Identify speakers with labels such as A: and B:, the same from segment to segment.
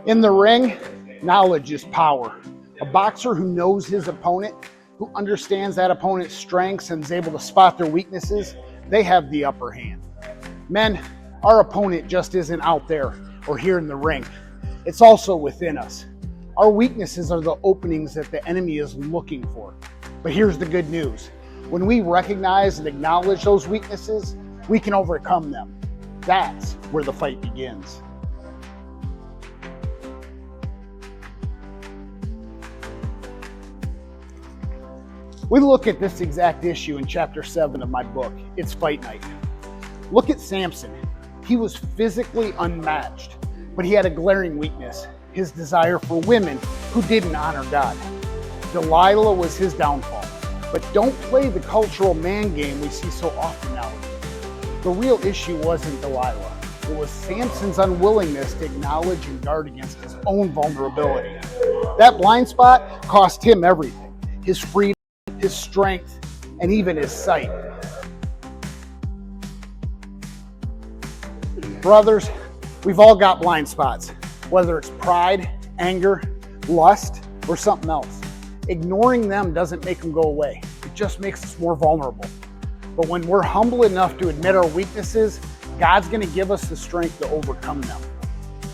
A: In the ring, knowledge is power. A boxer who knows his opponent, who understands that opponent's strengths and is able to spot their weaknesses, they have the upper hand. Men, our opponent just isn't out there or here in the ring. It's also within us. Our weaknesses are the openings that the enemy is looking for. But here's the good news. When we recognize and acknowledge those weaknesses, we can overcome them. That's where the fight begins. We look at this exact issue in chapter 7 of my book, It's Fight Night. Look at Samson. He was physically unmatched, but he had a glaring weakness, his desire for women who didn't honor God. Delilah was his downfall. But don't play the cultural man game we see so often nowadays. The real issue wasn't Delilah. It was Samson's unwillingness to acknowledge and guard against his own vulnerability. That blind spot cost him everything, his freedom, his strength, and even his sight. Brothers, we've all got blind spots, whether it's pride, anger, lust, or something else. Ignoring them doesn't make them go away. It just makes us more vulnerable. But when we're humble enough to admit our weaknesses, God's going to give us the strength to overcome them.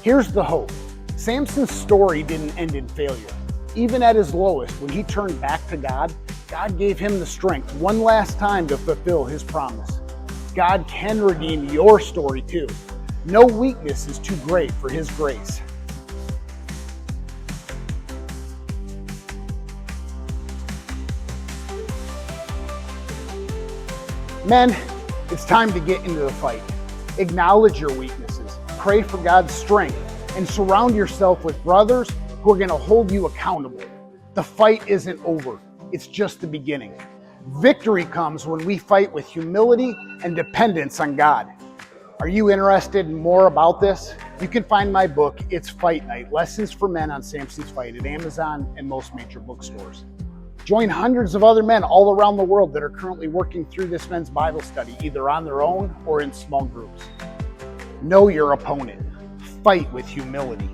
A: Here's the hope. Samson's story didn't end in failure. Even at his lowest, when he turned back to God, God gave him the strength one last time to fulfill his promise. God can redeem your story too. No weakness is too great for his grace. Men, it's time to get into the fight. Acknowledge your weaknesses, pray for God's strength, and surround yourself with brothers who are going to hold you accountable. The fight isn't over. It's just the beginning. Victory comes when we fight with humility and dependence on God. Are you interested in more about this? You can find my book, It's Fight Night, Lessons for Men on Samson's Fight at Amazon and most major bookstores. Join hundreds of other men all around the world that are currently working through this men's Bible study, either on their own or in small groups. Know your opponent. Fight with humility.